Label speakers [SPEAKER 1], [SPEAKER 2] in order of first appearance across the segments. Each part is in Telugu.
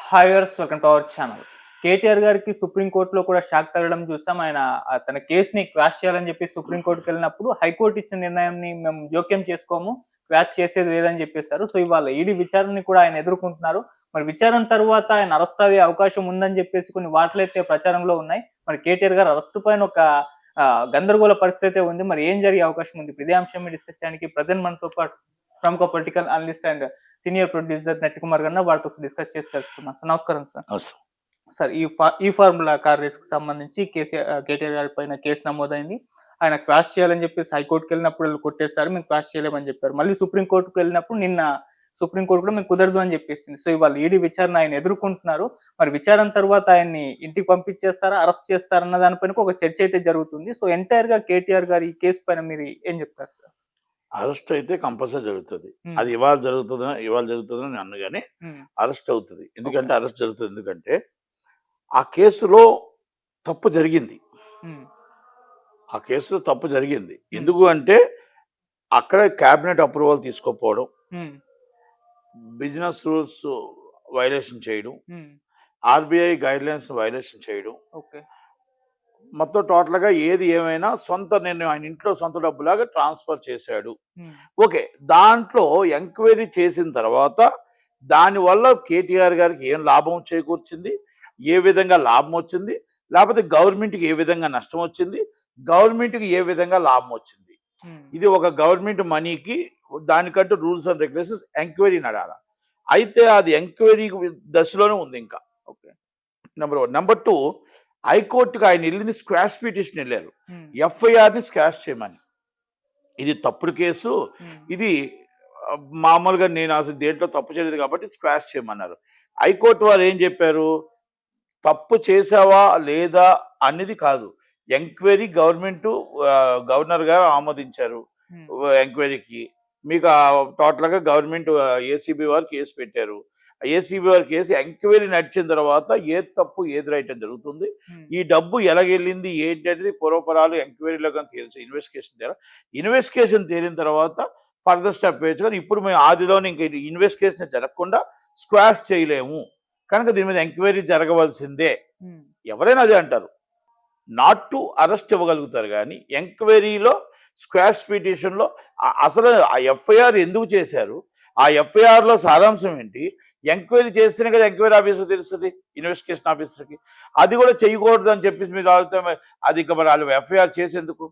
[SPEAKER 1] Hi viewers, welcome to our channel. KTR గారికి సుప్రీంకోర్టులో కూడా షాక్ తగలడం చూసాం. ఆయన తన కేసుని క్వాష్ చేయాలని చెప్పి సుప్రీంకోర్టుకి వెళ్ళినప్పుడు హైకోర్టు ఇచ్చిన నిర్ణయాన్ని మేము జోక్యం చేసుకోము, క్వాష్ చేసేది లేదని చెప్పేశారు. సో ఇవాళ ఈడీ విచారణని కూడా ఆయన ఎదుర్కొంటున్నారు. మరి విచారణ తర్వాత ఆయన అరెస్ట్ అయ్యే అవకాశం ఉందని చెప్పేసి కొన్ని వార్తలైతే ప్రచారంలో ఉన్నాయి. మరి కేటీఆర్ గారు అరెస్ట్ పైన ఒక గందరగోళ పరిస్థితి ఉంది. మరి ఏం జరిగే అవకాశం ఉంది? ఇదే అంశం మీద డిస్కస్ చేయడానికి ప్రజెంట్ మనతో పాటు ప్రముఖ political analyst and senior producer Natti Kumar గారు వారితో డిస్కస్ చేసి తెలుసుకున్నాం. నమస్కారం సార్. సార్, ఈ ఫార్ములా కార్ రేస్ కి సంబంధించి కేటీఆర్ గారి పైన కేసు నమోదైంది. ఆయన క్వాష్ చేయాలని చెప్పేసి హైకోర్టుకి వెళ్ళినప్పుడు వీళ్ళు కొట్టేశారు, మేము క్వాష్ చేయలేమని చెప్పారు. మళ్ళీ సుప్రీంకోర్టుకు వెళ్ళినప్పుడు నిన్న సుప్రీంకోర్టు కూడా మేము కుదరదు అని చెప్పేసింది. సో ఇవాళ ఈడీ విచారణ ఆయన ఎదుర్కొంటున్నారు. మరి విచారణ తర్వాత ఆయన్ని ఇంటికి పంపించేస్తారా, అరెస్ట్ చేస్తారన్న దానిపైన ఒక చర్చ అయితే జరుగుతుంది. సో ఎంటైర్ గా కేటీఆర్ గారి ఈ కేసు పైన మీరు ఏం చెప్తారు సార్?
[SPEAKER 2] అరెస్ట్ అయితే కంపల్సరీ జరుగుతుంది. అది ఇవాళ జరుగుతుందని నేను అన్నగానే అరెస్ట్ అవుతుంది. ఎందుకంటే అరెస్ట్ జరుగుతుంది, ఎందుకంటే ఆ కేసులో తప్పు జరిగింది. ఎందుకు అంటే అక్కడ క్యాబినెట్ అప్రూవల్ తీసుకోకపోవడం, బిజినెస్ రూల్స్ వైలేషన్ చేయడం, ఆర్బీఐ గైడ్ లైన్స్ వైలేషన్ చేయడం, మొత్తం టోటల్గా ఏది ఏమైనా సొంత నిర్ణయం, ఆయన ఇంట్లో సొంత డబ్బులాగా ట్రాన్స్ఫర్ చేశాడు. ఓకే, దాంట్లో ఎంక్వైరీ చేసిన తర్వాత దానివల్ల కేటీఆర్ గారికి ఏం లాభం చేకూర్చింది, ఏ విధంగా లాభం వచ్చింది, లేకపోతే గవర్నమెంట్కి ఏ విధంగా నష్టం వచ్చింది, గవర్నమెంట్కి ఏ విధంగా లాభం వచ్చింది, ఇది ఒక గవర్నమెంట్ మనీకి దానికంటూ రూల్స్ అండ్ రెగ్యులేషన్స్ ఎంక్వైరీ నడాల. అయితే అది ఎంక్వైరీ దశలోనే ఉంది ఇంకా. Okay, number 1. నెంబర్ 2, హైకోర్టుకి ఆయన వెళ్ళింది స్క్వాష్ పిటిషన్ వెళ్ళారు, ఎఫ్ఐఆర్ని స్క్వాష్ చేయమని. ఇది తప్పుడు కేసు, ఇది మామూలుగా నేను అసలు దేంట్లో తప్పు చేయలేదు కాబట్టి స్క్వాష్ చేయమన్నారు. హైకోర్టు వారు ఏం చెప్పారు, తప్పు చేసావా లేదా అనేది కాదు, ఎంక్వైరీ గవర్నర్ గారు ఆమోదించారు ఎంక్వైరీకి. మీకు టోటల్గా గవర్నమెంట్ ఏసీబీ వారు కేసు పెట్టారు. ఏసీబీ వారి కేసు ఎంక్వైరీ నడిచిన తర్వాత ఏది తప్పు ఏది రైట్ అని జరుగుతుంది. ఈ డబ్బు ఎలాగెళ్ళింది ఏంటి అనేది పూర్వపరాలు ఎంక్వైరీలో కానీ తెలుసు, ఇన్వెస్టిగేషన్ తేలిన తర్వాత ఫర్దర్ స్టెప్ వేయచ్చు. కానీ ఇప్పుడు మేము ఆదిలోనే ఇంకా ఇన్వెస్టిగేషన్ జరగకుండా స్క్వాష్ చేయలేము కనుక దీని మీద ఎంక్వైరీ జరగవలసిందే. ఎవరైనా అదే అంటారు, నాట్ టు అరెస్ట్ ఇవ్వగలుగుతారు కానీ ఎంక్వైరీలో స్క్వాష్ పిటిషన్లో అసలు ఆ ఎఫ్ఐఆర్ ఎందుకు చేశారు, ఆ ఎఫ్ఐఆర్లో సారాంశం ఏంటి, ఎంక్వైరీ చేస్తేనే కదా ఎంక్వైరీ ఆఫీసర్ తెలుస్తుంది ఇన్వెస్టిగేషన్ ఆఫీసర్కి. అది కూడా చేయకూడదు అని చెప్పేసి మీరు ఆలోచన, అది ఇంకా మరి వాళ్ళు ఎఫ్ఐఆర్ చేసేందుకు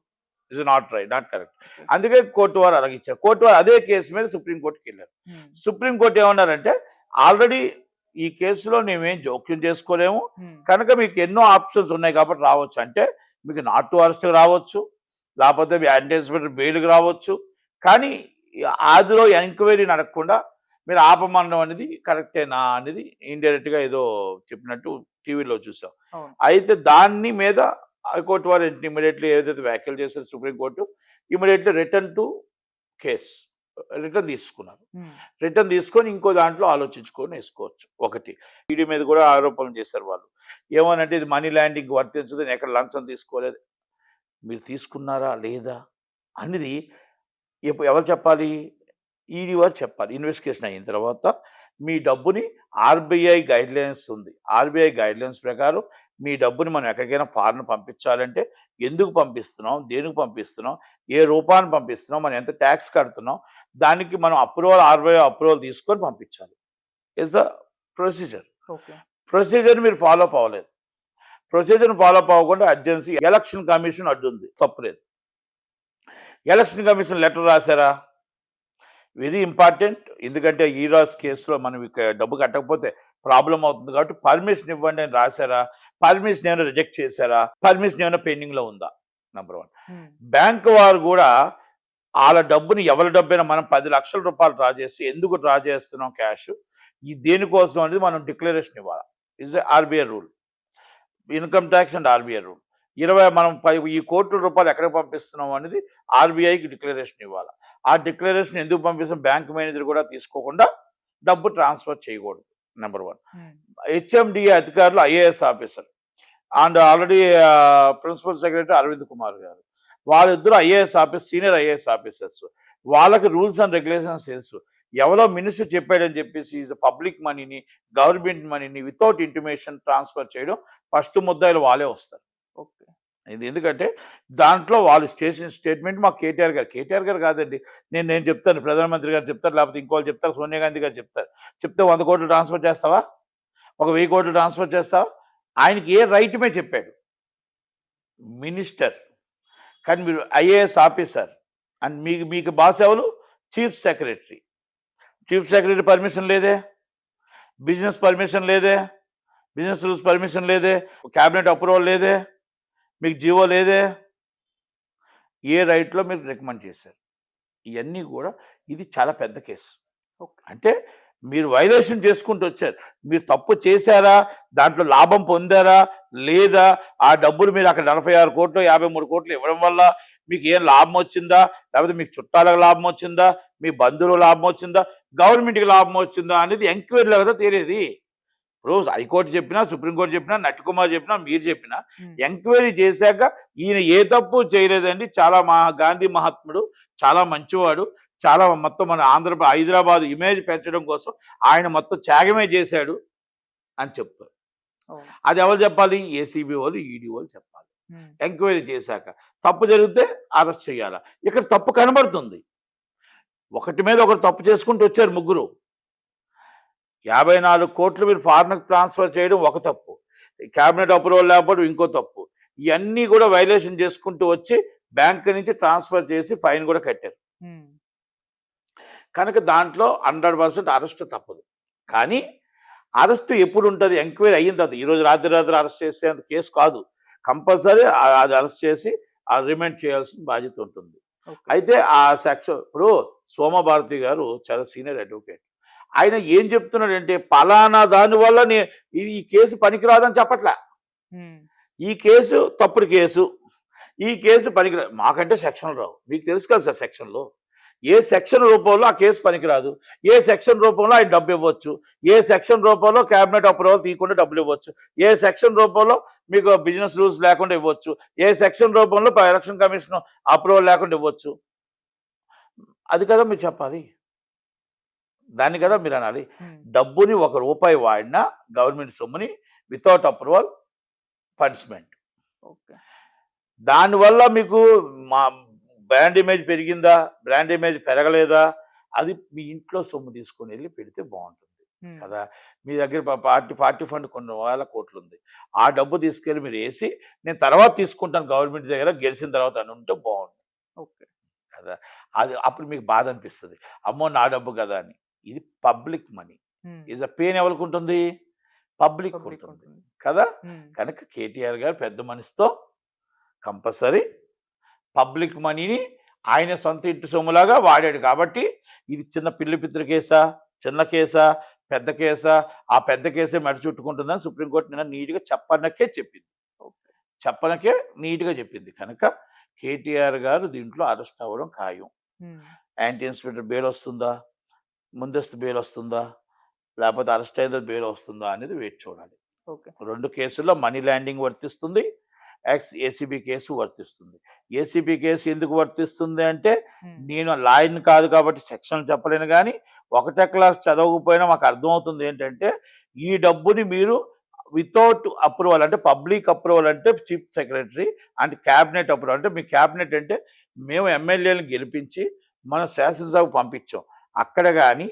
[SPEAKER 2] is not right, not correct. అందుకే కోర్టు వారు అలాగే ఇచ్చారు. కోర్టు వారు అదే కేసు మీద సుప్రీంకోర్టుకి వెళ్ళారు. సుప్రీంకోర్టు ఏమన్నారంటే, ఆల్రెడీ ఈ కేసులో మేమేం జోక్యం చేసుకోలేము కనుక మీకు ఎన్నో ఆప్షన్స్ ఉన్నాయి కాబట్టి రావచ్చు. అంటే మీకు నాట్ టు అరెస్ట్ రావచ్చు, లేకపోతే యాంటిసిపేటరీ బెయిల్కి రావచ్చు, కానీ ఆదిలో ఎంక్వైరీ నడకుండా మీరు ఆపమనడం అనేది కరెక్టేనా అనేది ఇండైరెక్ట్గా ఏదో చెప్పినట్టు టీవీలో చూసాం. అయితే దాన్ని మీద హైకోర్టు వారు ఇమీడియట్లీ ఏదైతే వ్యాఖ్యలు చేశారు supreme court, immediately return to case return తీసుకున్నారు. రిటర్న్ తీసుకొని ఇంకో దాంట్లో ఆలోచించుకొని వేసుకోవచ్చు. ఒకటి, ఈడీ మీద కూడా ఆరోపణలు చేశారు వాళ్ళు. ఏమనంటే ఇది మనీ ల్యాండింగ్ వర్తించదు, నేను ఎక్కడ లంచం తీసుకోలేదు. మీరు తీసుకున్నారా లేదా అనేది ఎవరు చెప్పాలి? ఈడీ వారు చెప్పాలి. ఇన్వెస్టిగేషన్ అయిన తర్వాత మీ డబ్బుని ఆర్బీఐ గైడ్లైన్స్ ఉంది, ఆర్బీఐ గైడ్లైన్స్ ప్రకారం మీ డబ్బుని మనం ఎక్కడికైనా ఫారెన్ పంపించాలంటే ఎందుకు పంపిస్తున్నాం, దేనికి పంపిస్తున్నాం, ఏ రూపాన్ని పంపిస్తున్నాం, మనం ఎంత ట్యాక్స్ కడుతున్నాం, దానికి మనం ఆర్బీఐ అప్రూవల్ తీసుకొని పంపించాలి. Is the procedure. ప్రొసీజర్ మీరు ఫాలో అప్ అవ్వలేదు. ప్రొసీజర్ని ఫాలో అప్ అవ్వకుండా అర్జెన్సీ ఎలక్షన్ కమిషన్ అడ్డుంది, తప్పులేదు. ఎలక్షన్ కమిషన్ లెటర్ రాశారా? Very important. ఎందుకంటే ఈరాస్ కేసులో మనం డబ్బు కట్టకపోతే ప్రాబ్లం అవుతుంది కాబట్టి పర్మిషన్ ఇవ్వండి అని రాశారా? పర్మిషన్ ఏమైనా రిజెక్ట్ చేశారా? పర్మిషన్ ఏమైనా పెండింగ్లో ఉందా? నెంబర్ 1. బ్యాంక్ వారు కూడా వాళ్ళ డబ్బుని, ఎవరి డబ్బైనా మనం 10 లక్షల రూపాయలు డ్రా చేసి ఎందుకు డ్రా చేస్తున్నాం క్యాష్, ఈ దేనికోసం అనేది మనం డిక్లరేషన్ ఇవ్వాలి. Is RBI rule, income tax and RBI rule. మనం ఈ కోట్ల రూపాయలు ఎక్కడికి పంపిస్తున్నాం అనేది ఆర్బీఐకి డిక్లరేషన్ ఇవ్వాలి. ఆ డిక్లరేషన్ ఎందుకు పంపిస్తాం, బ్యాంక్ మేనేజర్ కూడా తీసుకోకుండా డబ్బు ట్రాన్స్ఫర్ చేయకూడదు. నెంబర్ 1. హెచ్ఎండిఏ అధికారులు, IAS officer and already principal secretary Arvind Kumar garu, వాళ్ళిద్దరు IAS officer, senior IAS officers. వాళ్ళకి రూల్స్ అండ్ రెగ్యులేషన్స్ తెలుసు. ఎవరో మినిస్టర్ చెప్పాడని చెప్పేసి పబ్లిక్ మనీని, గవర్నమెంట్ మనీని వితౌట్ ఇంటిమేషన్ ట్రాన్స్ఫర్ చేయడం ఫస్ట్ ముద్దాయిలు వాళ్ళే వస్తారు.
[SPEAKER 1] ఓకే.
[SPEAKER 2] ఇది ఎందుకంటే దాంట్లో వాళ్ళు స్టేట్మెంట్ మాకు కేటీఆర్ గారు కాదండి, నేను చెప్తాను, ప్రధానమంత్రి గారు చెప్తారు, లేకపోతే ఇంకోళ్ళు చెప్తారు, సోనియా గాంధీ గారు చెప్తారు. చెప్తే 100 కోట్లు ట్రాన్స్ఫర్ చేస్తావా, ఒక 1000 కోట్లు ట్రాన్స్ఫర్ చేస్తావా? ఆయనకి ఏ రైట్ మీద చెప్పాడు మినిస్టర్. కానీ మీరు ఐఏఎస్ ఆఫీసర్ అండ్ మీకు బాస్ ఎవరు? Chief secretary. Chief secretary permission లేదే, బిజినెస్ పర్మిషన్ లేదే, బిజినెస్ రూల్స్ పర్మిషన్ లేదే, క్యాబినెట్ అప్రూవల్ లేదే, మీకు జీవో లేదే, ఏ రైట్లో మీరు రికమెండ్ చేశారు? ఇవన్నీ కూడా ఇది చాలా పెద్ద కేసు. అంటే మీరు వైలేషన్ చేసుకుంటూ వచ్చారు. మీరు తప్పు చేశారా, దాంట్లో లాభం పొందారా లేదా, ఆ డబ్బులు మీరు అక్కడ 46 కోట్లు 53 కోట్లు ఇవ్వడం వల్ల మీకు ఏం లాభం వచ్చిందా, లేకపోతే మీకు చుట్టాలకు లాభం వచ్చిందా, మీ బంధువులకు లాభం వచ్చిందా, గవర్నమెంట్కి లాభం వచ్చిందా అనేది ఎంక్వైరీలో కదా తెలియదు. రోజు హైకోర్టు చెప్పినా, సుప్రీంకోర్టు చెప్పినా, నట్టుకుమార్ చెప్పినా, మీరు చెప్పినా ఎంక్వైరీ చేశాక ఈయన ఏ తప్పు చేయలేదండి, చాలా గాంధీ మహాత్ముడు, చాలా మంచివాడు, చాలా మొత్తం మన హైదరాబాద్ ఇమేజ్ పెంచడం కోసం ఆయన మొత్తం త్యాగమే చేశాడు అని చెప్తారు. అది ఎవరు చెప్పాలి? ఏసీబీ వాళ్ళు, ఈడీ వాళ్ళు చెప్పాలి. ఎంక్వైరీ చేశాక తప్పు జరిగితే అరెస్ట్ చేయాలి. ఇక్కడ తప్పు కనబడుతుంది. ఒకటి మీద ఒకరు తప్పు చేసుకుంటూ వచ్చారు ముగ్గురు. 54 కోట్లు మీరు ఫారిన్ ట్రాన్స్ఫర్ చేయడం ఒక తప్పు, క్యాబినెట్ అప్రూవల్ లేకపోవడం ఇంకో తప్పు. ఇవన్నీ కూడా వైలేషన్ చేసుకుంటూ వచ్చి బ్యాంక్ నుంచి ట్రాన్స్ఫర్ చేసి ఫైన్ కూడా కట్టారు. కనుక దాంట్లో 100% అరెస్ట్ తప్పదు. కానీ అరెస్ట్ ఎప్పుడు ఉంటుంది? ఎంక్వైరీ అయిన తర్వాత. ఈరోజు రాత్రి అరెస్ట్ చేసేంత కేసు కాదు. కంపల్సరీ అది అరెస్ట్ చేసి రిమాండ్ చేయాల్సిన బాధ్యత ఉంటుంది. అయితే ఆ సెక్షన్ ఇప్పుడు సోమభారతి గారు చాలా సీనియర్ అడ్వకేట్. ఆయన ఏం చెప్తున్నాడంటే పలానా దానివల్ల ఈ కేసు పనికిరాదని చెప్పట్లే. ఈ కేసు తప్పుడు కేసు, ఈ కేసు పనికిరాదు. మాకంటే సెక్షన్లు రావు, మీకు తెలుసు కదా సార్. సెక్షన్లో ఏ సెక్షన్ రూపంలో ఆ కేసు పనికిరాదు, ఏ సెక్షన్ రూపంలో ఆయన డబ్బు ఇవ్వచ్చు, ఏ సెక్షన్ రూపంలో క్యాబినెట్ అప్రూవల్ తీయకుండా డబ్బులు ఇవ్వచ్చు, ఏ సెక్షన్ రూపంలో మీకు బిజినెస్ రూల్స్ లేకుండా ఇవ్వచ్చు, ఏ సెక్షన్ రూపంలో ఎలక్షన్ కమిషన్ అప్రూవల్ లేకుండా ఇవ్వచ్చు. అది కదా మీరు చెప్పాలి, దాన్ని కదా మీరు అనాలి. డబ్బుని ₹1 వాడినా గవర్నమెంట్ సొమ్ముని వితౌట్ అప్రూవల్ పనిష్మెంట్. దానివల్ల మీకు బ్రాండ్ ఇమేజ్ పెరిగిందా, బ్రాండ్ ఇమేజ్ పెరగలేదా, అది మీ ఇంట్లో సొమ్ము తీసుకొని వెళ్ళి పెడితే బాగుంటుంది కదా. మీ దగ్గర పార్టీ ఫండ్ కొన్ని వేల కోట్లు ఉంది, ఆ డబ్బు తీసుకెళ్ళి మీరు వేసి నేను తర్వాత తీసుకుంటాను గవర్నమెంట్ దగ్గర గెలిచిన తర్వాత అని ఉంటే బాగుంటుంది కదా. అది అప్పుడు మీకు బాధ అనిపిస్తుంది, అమ్మో నా డబ్బు కదా అని. ఇది public money. Is a pain ఎవరికి ఉంటుంది? పబ్లిక్ ఉంటుంది కదా. కనుక కేటీఆర్ గారు పెద్ద మనసుతో కంపల్సరీ పబ్లిక్ మనీని ఆయన సొంత ఇంటి సొమ్ములాగా వాడాడు. కాబట్టి ఇది చిన్న పిల్లి పిత్ర కేసా, చిన్న కేసా, పెద్ద కేసా? ఆ పెద్ద కేసే మెడ చుట్టుకుంటుందని సుప్రీంకోర్టు నిన్న నీట్గా చెప్పనకే చెప్పింది. కనుక కేటీఆర్ గారు దీంట్లో అరెస్ట్ అవ్వడం ఖాయం. యాంటీ ఇన్స్పెక్టర్ బెయిల్ వస్తుందా, ముందస్తు బెయిల్ వస్తుందా, లేకపోతే అరెస్ట్ అయిన బెయిల్ వస్తుందా అనేది వేచి చూడాలి. 2 కేసుల్లో మనీ ల్యాండింగ్ వర్తిస్తుంది, ఏసీబీ కేసు వర్తిస్తుంది. ఏసీబీ కేసు ఎందుకు వర్తిస్తుంది అంటే, నేను లాయర్ని కాదు కాబట్టి సెక్షన్లు చెప్పలేను, కానీ 1వ క్లాస్ చదవకపోయినా మాకు అర్థమవుతుంది ఏంటంటే, ఈ డబ్బుని మీరు వితౌట్ అప్రూవల్, అంటే పబ్లిక్ అప్రూవల్ అంటే chief secretary and cabinet approval అంటే, మీ క్యాబినెట్ అంటే మేము ఎమ్మెల్యేలను గెలిపించి మన శాసనసభకు పంపించాం, అక్కడ కానీ